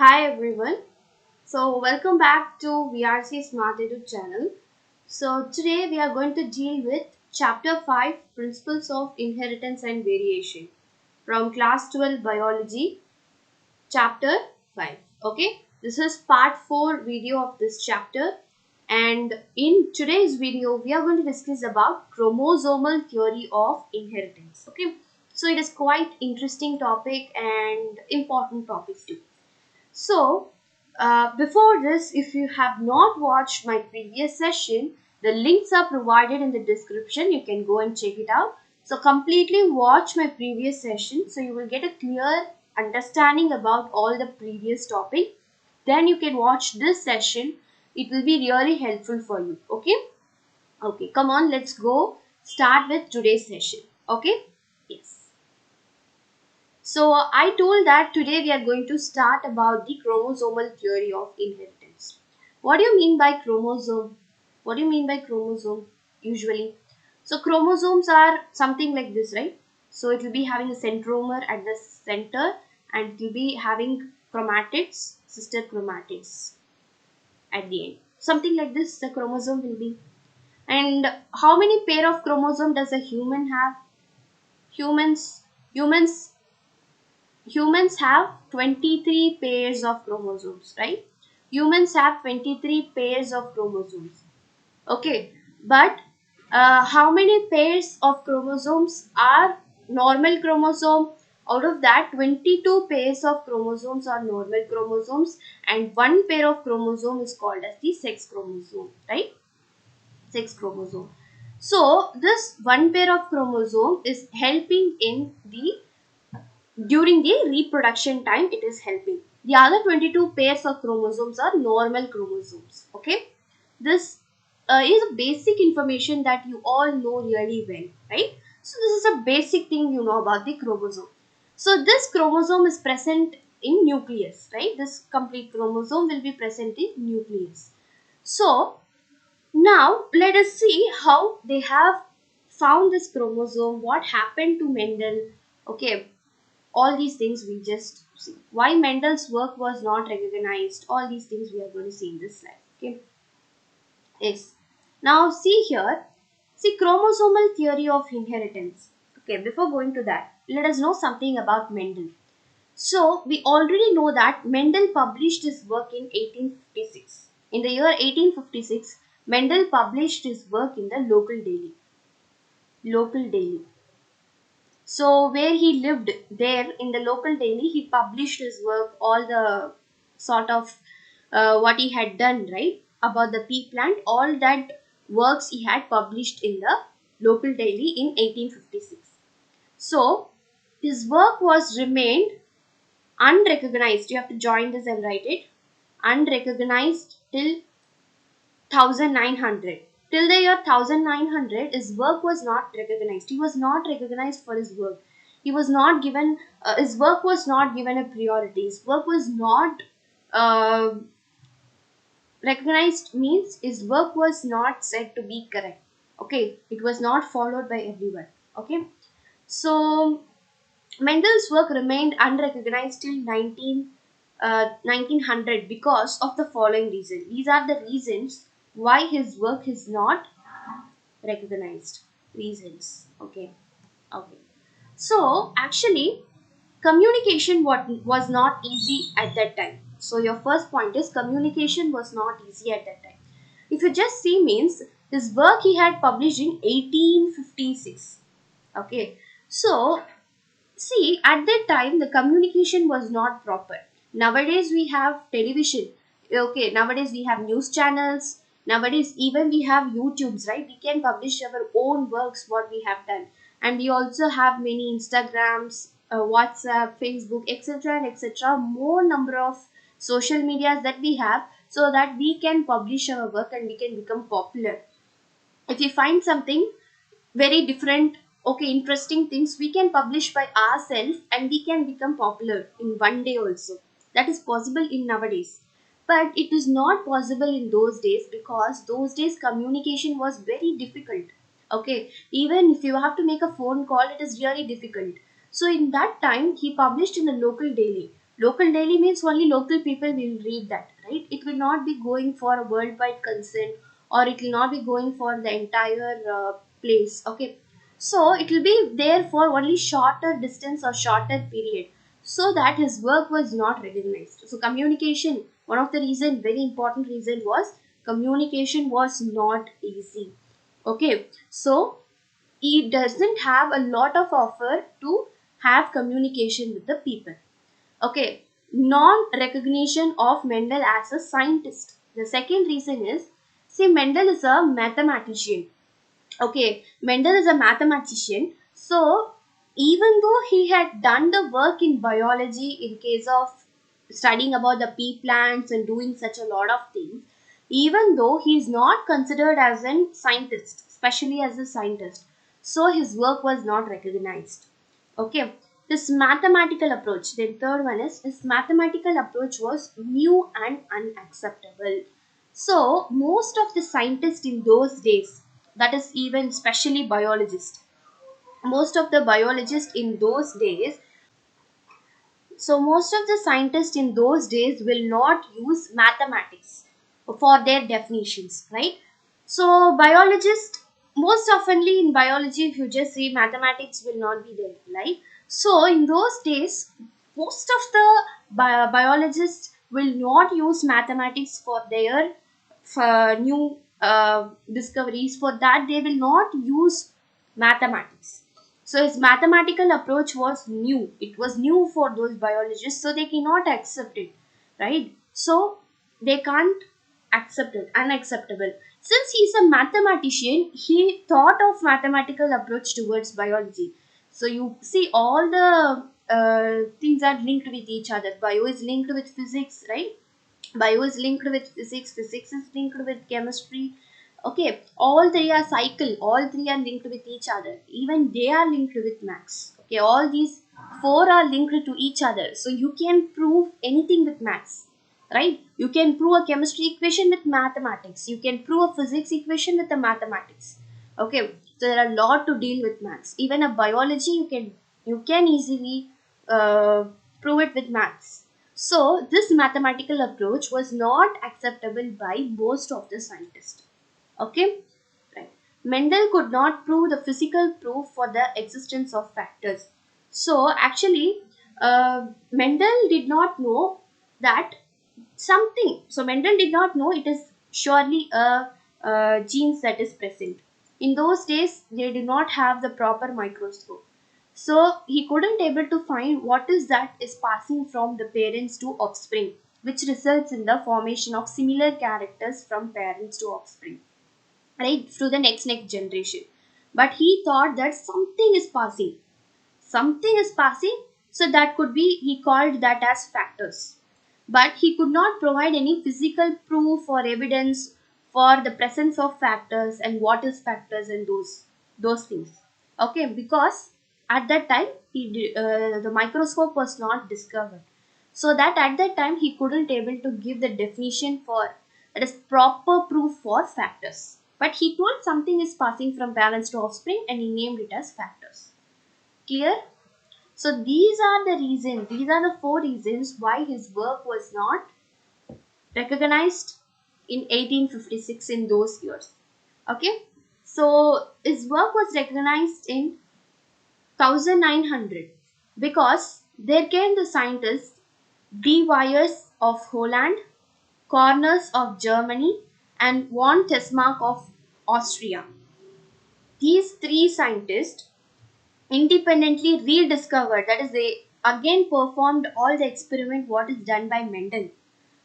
Hi everyone. So welcome back to VRC Smart Edu channel. So today we are going to deal with chapter 5 Principles of Inheritance and Variation from class 12 biology chapter 5. Okay, this is part 4 video of this chapter, and in today's video we are going to discuss about chromosomal theory of inheritance. Okay, so it is quite interesting topic and important topic too. So, before this, if you have not watched my previous session, the links are provided in the description. You can go and check it out. So, completely watch my previous session so you will get a clear understanding about all the previous topic. Then you can watch this session. It will be really helpful for you. Okay? Okay, come on, let's go start with today's session. Okay? Yes. So I told that today we are going to start about the chromosomal theory of inheritance. What do you mean by chromosome? What do you mean by chromosome usually? So chromosomes are something like this, right? So it will be having a centromer at the center and it will be having chromatids, sister chromatids at the end. Something like this the chromosome will be. And how many pair of chromosome does a human have? Humans humans Humans have 23 pairs of chromosomes, right? Humans have 23 pairs of chromosomes. Okay, but how many pairs of chromosomes are normal chromosome? Out of that, 22 pairs of chromosomes are normal chromosomes, and one pair of chromosome is called as the sex chromosome, right? Sex chromosome. So, this one pair of chromosome is helping in the during the reproduction time. It is helping. The other 22 pairs of chromosomes are normal chromosomes. Okay, this is a basic information that you all know really well, right? So this is a basic thing you know about the chromosome. So this chromosome is present in nucleus, right? This complete chromosome will be present in nucleus. So now let us see how they have found this chromosome, what happened to Mendel. Okay, all these things we just see. Why Mendel's work was not recognized, all these things we are going to see in this slide. Okay. Yes. Now see here, see chromosomal theory of inheritance. Okay, before going to that, let us know something about Mendel. So we already know that Mendel published his work in 1856. In the year 1856, Mendel published his work in the local daily. Local daily. So where he lived there in the local daily, he published his work, all the sort of what he had done, right, about the pea plant, all that works he had published in the local daily in 1856. So his work was remained unrecognized. You have to join this and write it. Unrecognized till 1900. Till the year 1900, his work was not recognized. He was not recognized for his work. He was not given, his work was not given a priority. His work was not uh, recognized, means his work was not said to be correct. Okay, it was not followed by everyone. Okay, so Mendel's work remained unrecognized till 1900 because of the following reason. These are the reasons why his work is not recognized. Reasons. Okay. Okay. So actually, communication was not easy at that time. So your first point is communication was not easy at that time. If you just see, means his work he had published in 1856. Okay. So see, at that time, the communication was not proper. Nowadays, we have television. Okay, nowadays we have news channels. Nowadays, even we have YouTubes, right? We can publish our own works, what we have done. And we also have many Instagrams, WhatsApp, Facebook, etc. and etc. More number of social medias that we have so that we can publish our work and we can become popular. If you find something very different, okay, interesting things, we can publish by ourselves and we can become popular in one day also. That is possible in nowadays, but it is not possible in those days because those days communication was very difficult. Okay, even if you have to make a phone call, it is really difficult. So in that time he published in a local daily. Local daily means only local people will read that, right? It will not be going for a worldwide consent, or it will not be going for the entire place. Okay, so it will be there for only shorter distance or shorter period, so that his work was not recognized. So communication, one of the reason, very important reason, was communication was not easy. Okay, so he doesn't have a lot of offer to have communication with the people. Okay, non-recognition of Mendel as a scientist. The second reason is, see, Mendel is a mathematician. Okay, Mendel is a mathematician. So, even though he had done the work in biology in case of studying about the pea plants and doing such a lot of things, even though he is not considered as a scientist, especially as a scientist, so his work was not recognized. Okay, this mathematical approach, the third one is, his mathematical approach was new and unacceptable. So most of the scientists in those days, that is even especially biologists, most of the biologists in those days, so most of the scientists in those days will not use mathematics for their definitions, right? So biologists, most oftenly in biology, if you just see, mathematics will not be there, right? So in those days, most of the biologists will not use mathematics for their new discoveries. For that, they will not use mathematics. So his mathematical approach was new. It was new for those biologists, so they cannot accept it, right? So they can't accept it, unacceptable. Since he's a mathematician, he thought of mathematical approach towards biology. So you see, all the things are linked with each other. Bio is linked with physics, right? Bio is linked with physics, physics is linked with chemistry. Okay, all three are cycle, all three are linked with each other, even they are linked with maths. Okay, all these four are linked to each other, so you can prove anything with maths, right? You can prove a chemistry equation with mathematics, you can prove a physics equation with the mathematics. Okay, so there are a lot to deal with maths. Even a biology, you can easily prove it with maths. So, this mathematical approach was not acceptable by most of the scientists. Okay, right. Mendel could not prove the physical proof for the existence of factors. So, actually, Mendel did not know that something. So, Mendel did not know it is surely a genes that is present. In those days, they did not have the proper microscope, so he couldn't able to find what is that is passing from the parents to offspring, which results in the formation of similar characters from parents to offspring, right, to the next generation. But he thought that something is passing, so that could be, he called that as factors. But he could not provide any physical proof or evidence for the presence of factors and what is factors and those things. Okay, because at that time the microscope was not discovered, so that at that time he couldn't able to give the definition for, that is, proper proof for factors. But he told something is passing from parents to offspring, and he named it as factors. Clear? So these are the reasons, these are the four reasons why his work was not recognized in 1856 in those years. Okay, so his work was recognized in 1900 because there came the scientists D. Weyers of Holland, Corners of Germany, and von Tesmark of Austria. These three scientists independently rediscovered, that is, they again performed all the experiment what is done by Mendel.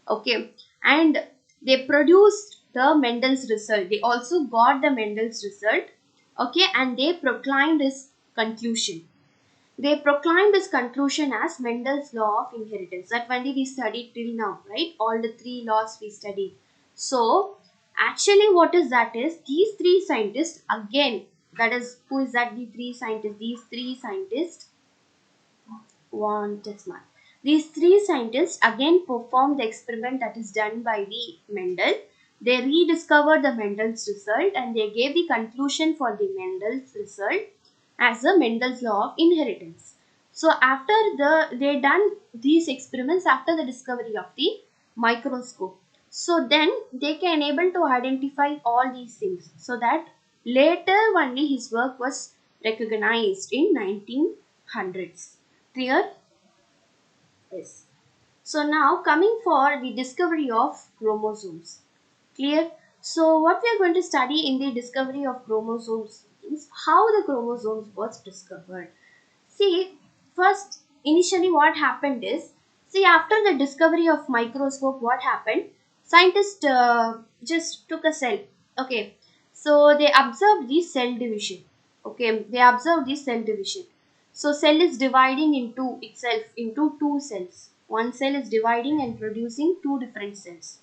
Okay, and they produced the Mendel's result, they also got the Mendel's result. Okay, and they proclaimed his conclusion. They proclaimed his conclusion as Mendel's law of inheritance, that only we studied till now, right? All the three laws we studied. So actually what is that is, these three scientists again, that is, who is that, the three scientists, these three scientists, one test mark. These three scientists again performed the experiment that is done by the Mendel. They rediscovered the Mendel's result and they gave the conclusion for the Mendel's result as the Mendel's law of inheritance. So after they done these experiments after the discovery of the microscope, so then they can able to identify all these things, so that later only his work was recognized in 1900s. Clear? Yes. So now coming for the discovery of chromosomes. Clear? So what we are going to study in the discovery of chromosomes is how the chromosomes was discovered. See, first initially what happened is, see, after the discovery of microscope, what happened? Scientists just took a cell. Okay, so they observed the cell division. Okay, they observed the cell division. So cell is dividing into itself into two cells. One cell is dividing and producing two different cells.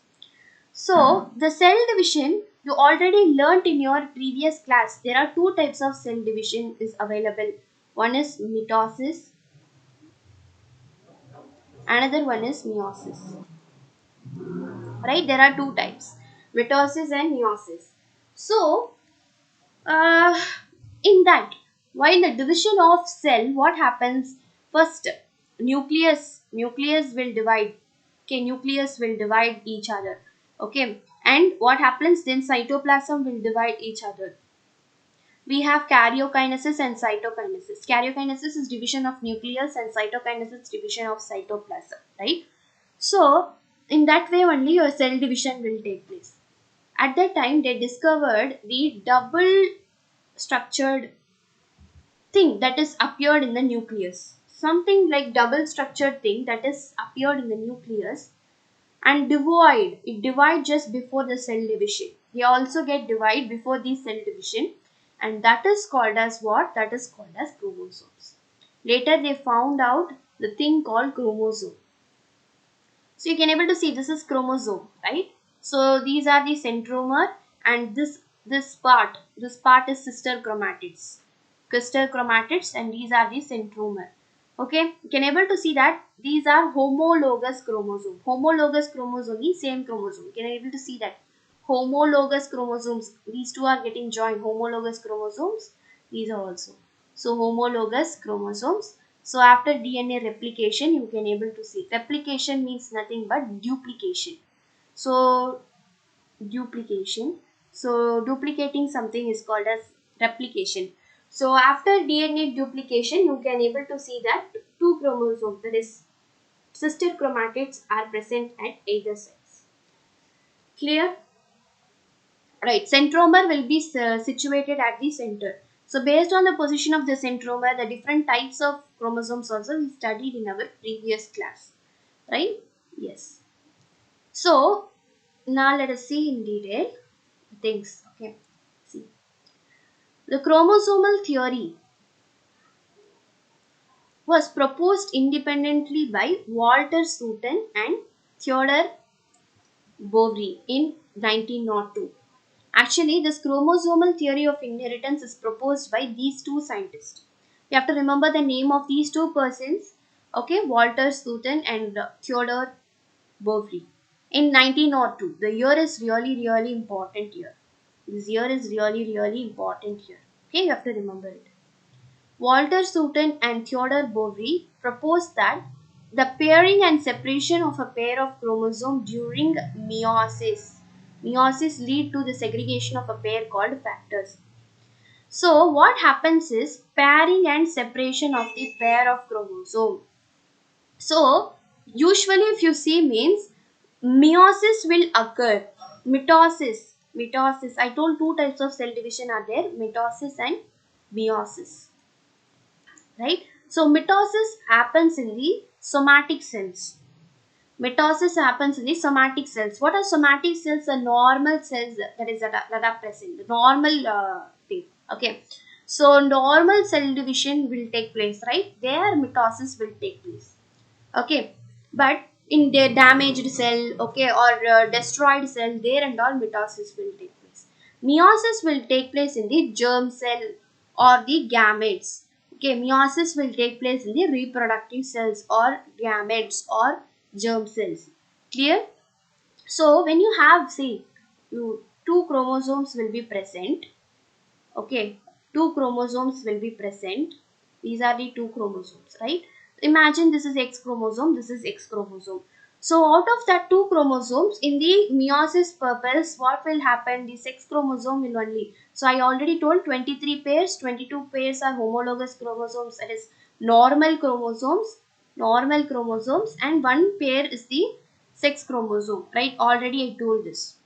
So the cell division you already learnt in your previous class. There are two types of cell division is available. One is mitosis, another one is meiosis. Right? There are two types, mitosis and meiosis. So uh, in that, while the division of cell, what happens? First, nucleus will divide. Okay, nucleus will divide each other. Okay, and what happens then? Cytoplasm will divide each other. We have karyokinesis and cytokinesis. Karyokinesis is division of nucleus and cytokinesis is division of cytoplasm, right? So in that way only your cell division will take place. At that time they discovered the double structured thing that is appeared in the nucleus. Something like double structured thing that is appeared in the nucleus and divide. It divide just before the cell division. They also get divide before the cell division, and that is called as what? That is called as chromosomes. Later they found out the thing called chromosome. So you can able to see this is chromosome, right? So these are the centromer, and this part is sister chromatids. Sister chromatids, and these are the centromer. Okay, you can able to see that these are homologous chromosome. Homologous chromosome means same chromosome. You can able to see that homologous chromosomes. These two are getting joined. Homologous chromosomes. These are also. So homologous chromosomes. So after DNA replication, you can able to see. Replication means nothing but duplication. So duplication. So duplicating something is called as replication. So after DNA duplication, you can able to see that two chromosomes, that is sister chromatids, are present at either sides. Clear? Right, centromer will be situated at the center. So based on the position of the centromer, the different types of chromosomes also we studied in our previous class. Right? Yes. So now let us see in detail things. Okay. See. The chromosomal theory was proposed independently by Walter Sutton and Theodore Boveri in 1902. Actually, this chromosomal theory of inheritance is proposed by these two scientists. You have to remember the name of these two persons. Okay, Walter Sutton and Theodore Boveri. In 1902, the year is really important here. This year is really important here. Okay, you have to remember it. Walter Sutton and Theodore Boveri proposed that the pairing and separation of a pair of chromosomes during meiosis lead to the segregation of a pair called factors. So what happens is pairing and separation of the pair of chromosome. So usually if you see means meiosis will occur. Mitosis. I told two types of cell division are there, mitosis and meiosis. Right? So mitosis happens in the somatic cells. Mitosis happens in the somatic cells. What are somatic cells? The normal cells that are present. The normal thing. Okay. So normal cell division will take place, right? There mitosis will take place. Okay. But in the damaged cell, okay, or destroyed cell, there and all mitosis will take place. Meiosis will take place in the germ cell or the gametes. Okay, meiosis will take place in the reproductive cells or gametes or germ cells. Clear? So when you have, see, two chromosomes will be present. Okay, two chromosomes will be present. These are the two chromosomes, right? Imagine this is X chromosome, this is X chromosome. So out of that two chromosomes, in the meiosis purpose, what will happen? The sex chromosome will only. So I already told 23 pairs, 22 pairs are homologous chromosomes, that is normal chromosomes, and one pair is the sex chromosome, right? Already I told this.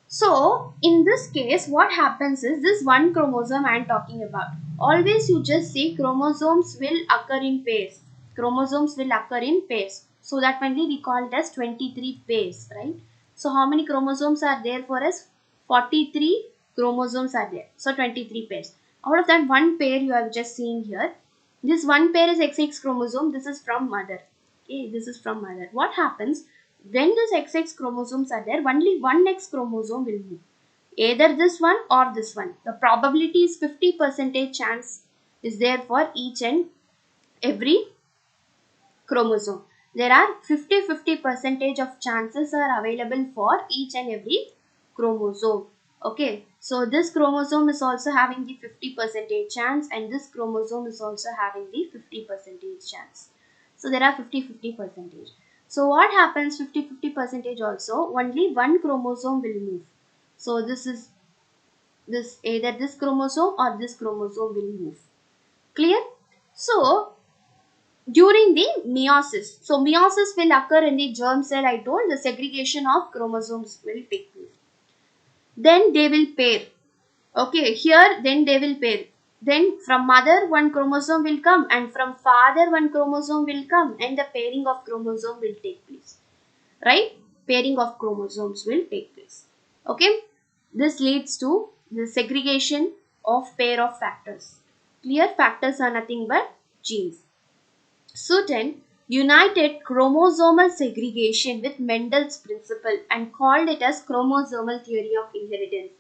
So, in this case, what happens is this one chromosome I am talking about. Always you just see chromosomes will occur in pairs. Chromosomes will occur in pairs. So, that only we call it as 23 pairs, right? So, how many chromosomes are there for us? 43 chromosomes are there. So, 23 pairs. Out of that one pair you have just seen here. This one pair is XX chromosome. This is from mother. Okay, this is from mother. What happens? When these XX chromosomes are there, only one X chromosome will move. Either this one or this one. The probability is 50% chance is there for each and every chromosome. There are 50% of chances are available for each and every chromosome. Okay, so this chromosome is also having the 50% chance, and this chromosome is also having the 50% chance. So there are 50% So what happens 50% also? Only one chromosome will move. So this is either this chromosome or this chromosome will move. Clear? So during the meiosis. So meiosis will occur in the germ cell. I told the segregation of chromosomes will take place. Then they will pair. Okay, here then they will pair. Then from mother one chromosome will come, and from father one chromosome will come, and the pairing of chromosome will take place. Right? Pairing of chromosomes will take place. Okay? This leads to the segregation of pair of factors. Clear? Factors are nothing but genes. Certain united chromosomal segregation with Mendel's principle and called it as chromosomal theory of inheritance.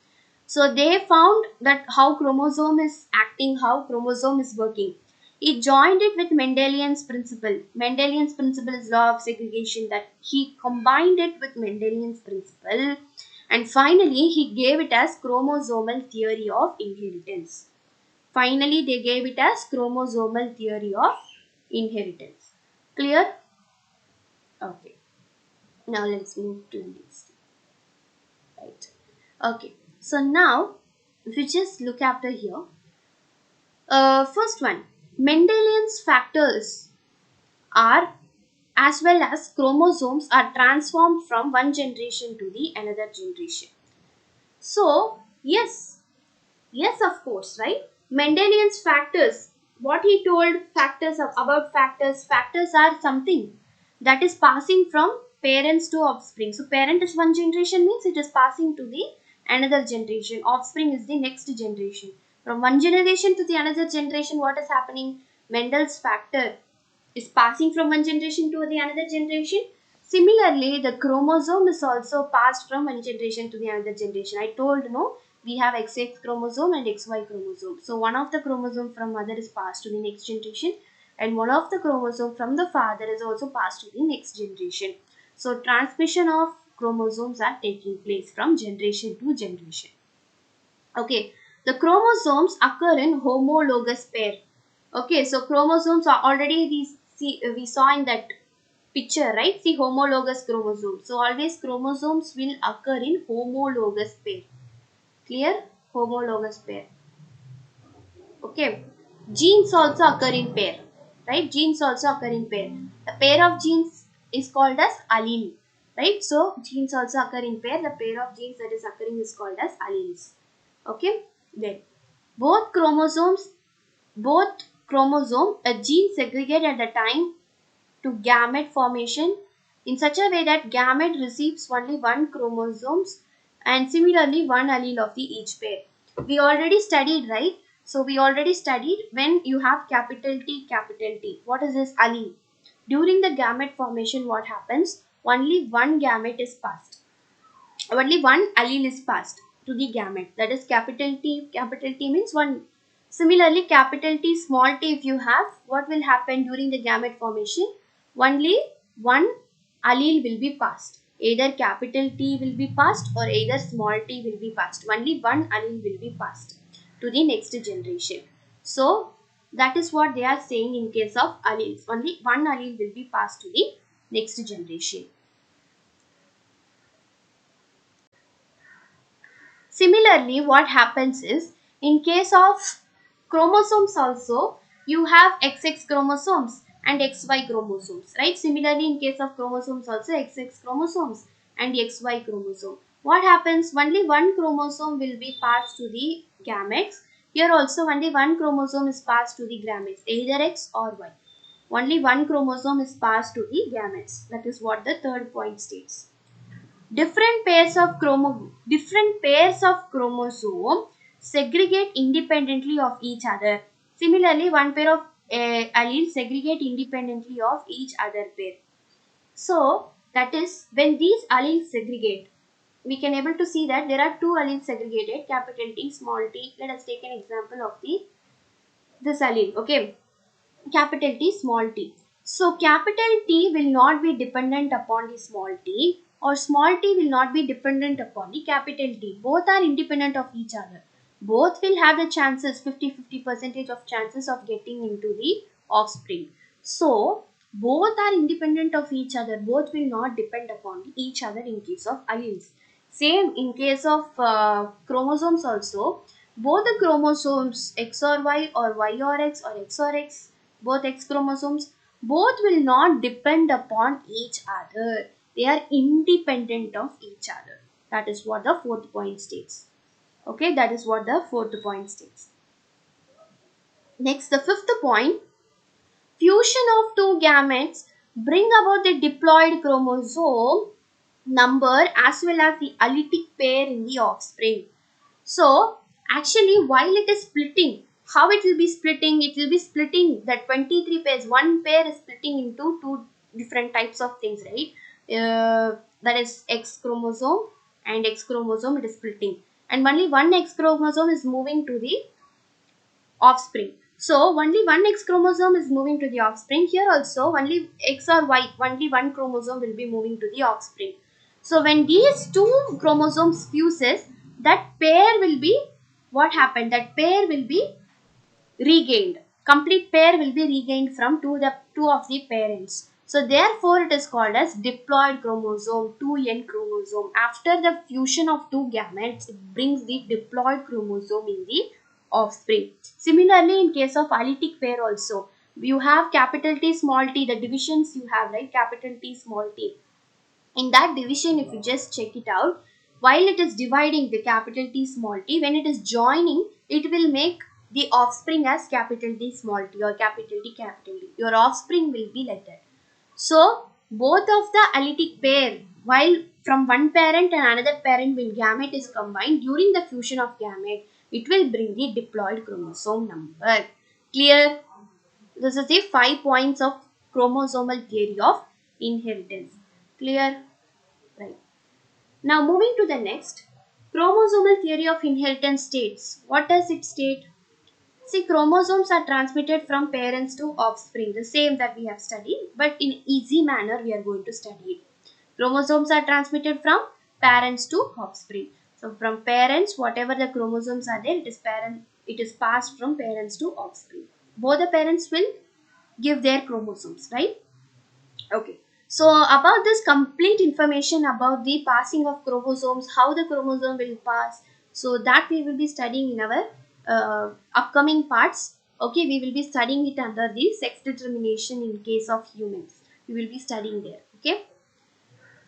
So they found that how chromosome is acting, how chromosome is working. He joined it with Mendelian's principle. Mendelian's principle is law of segregation, that he combined it with Mendelian's principle, and finally he gave it as chromosomal theory of inheritance. Finally, they gave it as chromosomal theory of inheritance. Clear? Okay. Now let's move to the next. Right. Okay. So now, if you just look after here. First one, Mendelian's factors are, as well as chromosomes, are transformed from one generation to the another generation. So, yes, of course, right? Mendelian's factors, what he told about factors are something that is passing from parents to offspring. So parent is one generation, means it is passing to the another generation. Offspring is the next generation. From one generation to the another generation, what is happening? Mendel's factor is passing from one generation to the another generation. Similarly, the chromosome is also passed from one generation to the another generation. I told, no, we have XX chromosome and XY chromosome. So one of the chromosome from mother is passed to the next generation, and one of the chromosome from the father is also passed to the next generation. So transmission of chromosomes are taking place from generation to generation. Okay, the chromosomes occur in homologous pair. Okay, so chromosomes are already we saw in that picture, right? See, homologous chromosomes. So always chromosomes will occur in homologous pair. Clear? Homologous pair. Okay. Genes also occur in pair. Right? Genes also occur in pair. The pair of genes is called as allele. Right? So genes also occur in pair. The pair of genes that is occurring is called as alleles. Okay. Then both chromosome, a gene segregate at the time to gamete formation in such a way that gamete receives only one chromosomes and similarly one allele of the each pair. We already studied, right? So we already studied when you have capital T. What is this allele? During the gamete formation, what happens? Only one gamete is passed. Only one allele is passed to the gamete. That is capital T means one. Similarly, capital T, small t, if you have, what will happen during the gamete formation? Only one allele will be passed. Either capital T will be passed or either small t will be passed. Only one allele will be passed to the next generation. So, That is what they are saying in case of alleles. Only one allele will be passed to the next generation. Similarly, what happens is, in case of chromosomes also, you have XX chromosomes and XY chromosomes, right? Similarly, in case of chromosomes also, XX chromosomes and XY chromosome. What happens? Only one chromosome will be passed to the gametes. Here also only one chromosome is passed to the gametes, either X or Y. Only one chromosome is passed to the gametes. That is what the third point states. Different pairs of chromosome segregate independently of each other. Similarly, one pair of alleles segregate independently of each other pair. So that is, when these alleles segregate, we can able to see that there are two alleles segregated, capital T, small t. Let us take an example of this allele. Okay, capital T, small t. So capital T will not be dependent upon the small t, or small t will not be dependent upon the capital T. Both are independent of each other. Both will have the chances, 50-50 percentage of chances of getting into the offspring. So both are independent of each other. Both will not depend upon each other in case of alleles. Same in case of chromosomes also. Both the chromosomes X or Y, or Y or X, both X chromosomes, both will not depend upon each other. They are independent of each other. That is what the fourth point states. Okay, that is what the fourth point states. Next, the fifth point, fusion of two gametes bring about the diploid chromosome number as well as the alletic pair in the offspring. So actually, while it is splitting, how it will be splitting? It will be splitting the 23 pairs. One pair is splitting into two different types of things, right? That is X chromosome and X chromosome, it is splitting. And only one X chromosome is moving to the offspring. So only one X chromosome is moving to the offspring. Here also only X or Y, only one chromosome will be moving to the offspring. So when these two chromosomes fuses, that pair will be, what happened? That pair will be regained. Complete pair will be regained from two of the parents. So therefore it is called as diploid chromosome, 2n chromosome. After the fusion of two gametes, it brings the diploid chromosome in the offspring. Similarly, in case of alletic pair also, you have capital T, small t, the divisions you have, right? Capital T, small t. In that division, if you just check it out, while it is dividing the capital T, small t, when it is joining, it will make the offspring as capital T, small t, or capital T, capital T. Your offspring will be like that. So both of the alletic pair, while from one parent and another parent, when gamete is combined, during the fusion of gamete, it will bring the diploid chromosome number. Clear? This is the 5 points of chromosomal theory of inheritance. Clear? Right. Now moving to the next, chromosomal theory of inheritance states. What does it state? See, chromosomes are transmitted from parents to offspring, the same that we have studied, but in easy manner we are going to study it. Chromosomes are transmitted from parents to offspring. So from parents, whatever the chromosomes are there, it is passed from parents to offspring. Both the parents will give their chromosomes, right? Okay. So about this complete information about the passing of chromosomes, how the chromosome will pass, so that we will be studying in our upcoming parts. Okay, we will be studying it under the sex determination in case of humans. We will be studying there. Okay.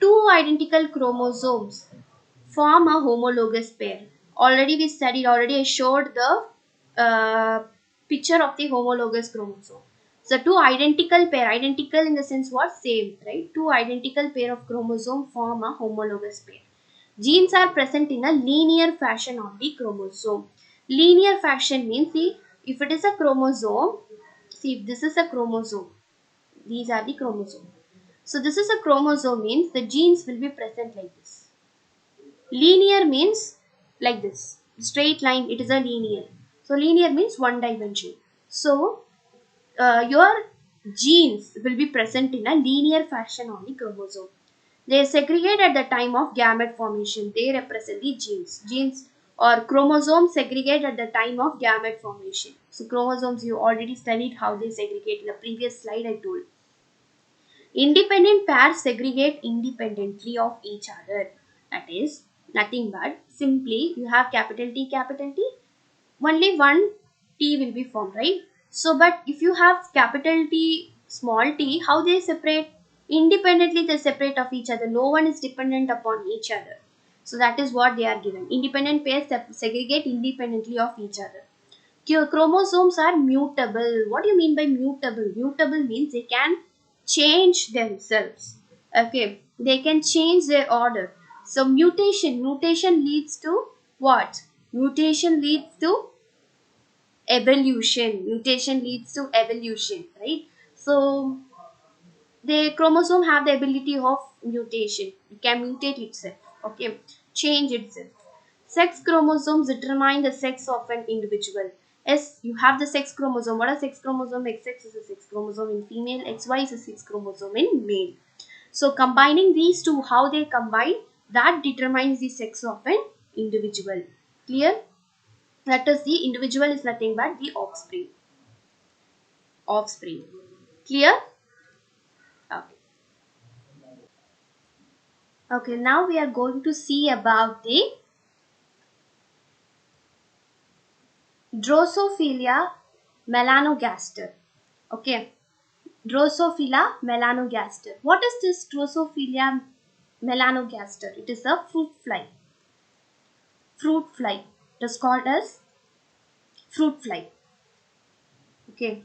Two identical chromosomes form a homologous pair. Already I showed the picture of the homologous chromosome. So two identical pair, identical in the sense what? Same, right? Two identical pair of chromosome form a homologous pair. Genes are present in a linear fashion on the chromosome. Linear fashion means, see, if it is a chromosome, see, if this is a chromosome, these are the chromosomes. So this is a chromosome means the genes will be present like this. Linear means like this. Straight line, it is a linear. So linear means one dimension. So your genes will be present in a linear fashion on the chromosome. They segregate at the time of gamete formation. They represent the genes. Genes or chromosomes segregate at the time of gamete formation. So chromosomes, you already studied how they segregate in the previous slide I told. Independent pairs segregate independently of each other. That is nothing but simply you have capital T, only one T will be formed, right? So, but if you have capital T, small t, how they separate? Independently they separate of each other. No one is dependent upon each other. So that is what they are given. Independent pairs segregate independently of each other. Chromosomes are mutable. What do you mean by mutable? Mutable means they can change themselves. Okay, they can change their order. So mutation leads to what? Mutation leads to evolution. Mutation leads to evolution, right? So the chromosome have the ability of mutation. It can mutate itself. Okay, change itself. Sex chromosomes determine the sex of an individual. Yes, you have the sex chromosome. What is sex chromosome? XX is a sex chromosome in female, XY is a sex chromosome in male. So combining these two, how they combine, that determines the sex of an individual. Clear? That is, the individual is nothing but the offspring. Offspring. Clear? Okay. Okay, now we are going to see about the Drosophilia melanogaster. Okay. Drosophila melanogaster. What is this Drosophilia melanogaster? It is a fruit fly. Fruit fly. It is called as fruit fly. Okay.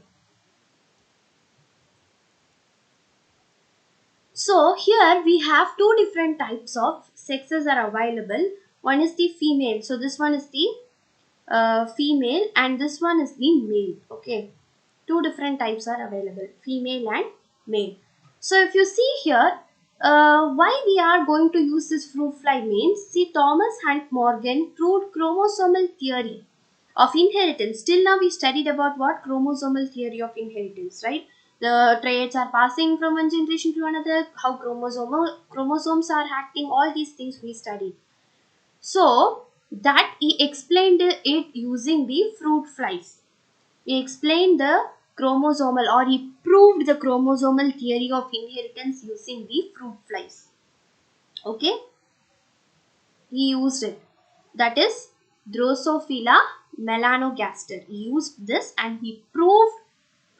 So here we have two different types of sexes are available. One is the female. So this one is the female and this one is the male. Okay. Two different types are available, female and male. So if you see here, why we are going to use this fruit fly means, see, Thomas Hunt Morgan proved chromosomal theory of inheritance. Till now we studied about what? Chromosomal theory of inheritance, right? The traits are passing from one generation to another, how chromosomes are acting, all these things we studied. So that he explained it using the fruit flies. He explained the chromosomal, or he proved the chromosomal theory of inheritance using the fruit flies. Okay, he used it. That is Drosophila melanogaster. He used this and he proved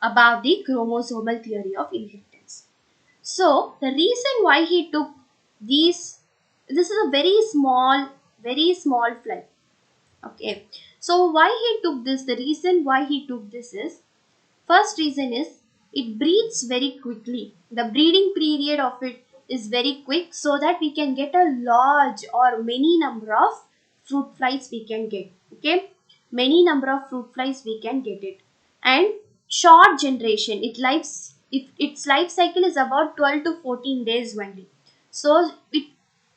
about the chromosomal theory of inheritance. So the reason why he took these, this is a very small fly. Okay, so why he took this? The reason why he took this is, first reason is it breeds very quickly. The breeding period of it is very quick, so that we can get a large or many number of fruit flies we can get. Okay, many number of fruit flies we can get it. And short generation, its life cycle is about 12 to 14 days only. So it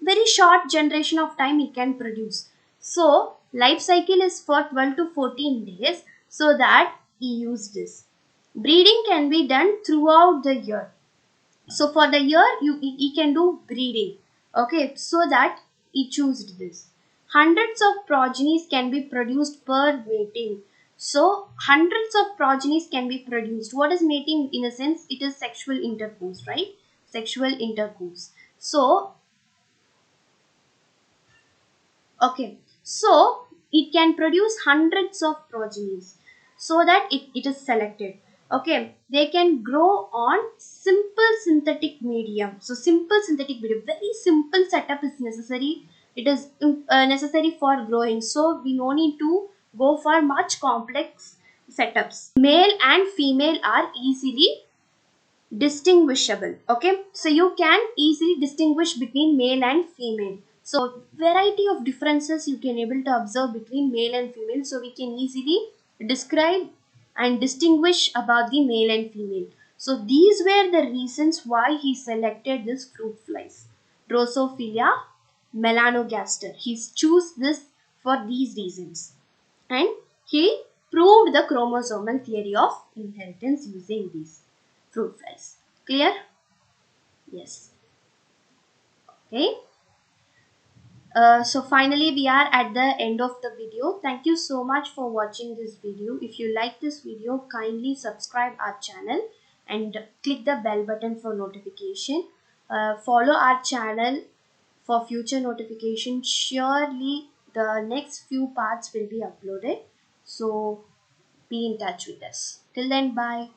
very short generation of time it can produce. So life cycle is for 12 to 14 days, so that he used this. Breeding can be done throughout the year. So for the year you can do breeding. Okay, so that he chose this. Hundreds of progenies can be produced per mating. So hundreds of progenies can be produced. What is mating? In a sense, it is sexual intercourse, right? Sexual intercourse. So okay, so it can produce hundreds of progenies, so that it is selected. Okay, they can grow on simple synthetic medium. So simple synthetic medium, very simple setup is necessary. It is necessary for growing. So we no need to go for much complex setups. Male and female are easily distinguishable. Okay, so you can easily distinguish between male and female. So variety of differences you can able to observe between male and female, so we can easily describe and distinguish about the male and female. So these were the reasons why he selected this fruit flies, Drosophilia melanogaster. He chose this for these reasons, and he proved the chromosomal theory of inheritance using these fruit flies. Clear? Yes. Okay. So finally we are at the end of the video. Thank you so much for watching this video. If you like this video, kindly subscribe our channel and click the bell button for notification. Follow our channel for future notification. Surely the next few parts will be uploaded. So be in touch with us. Till then, bye.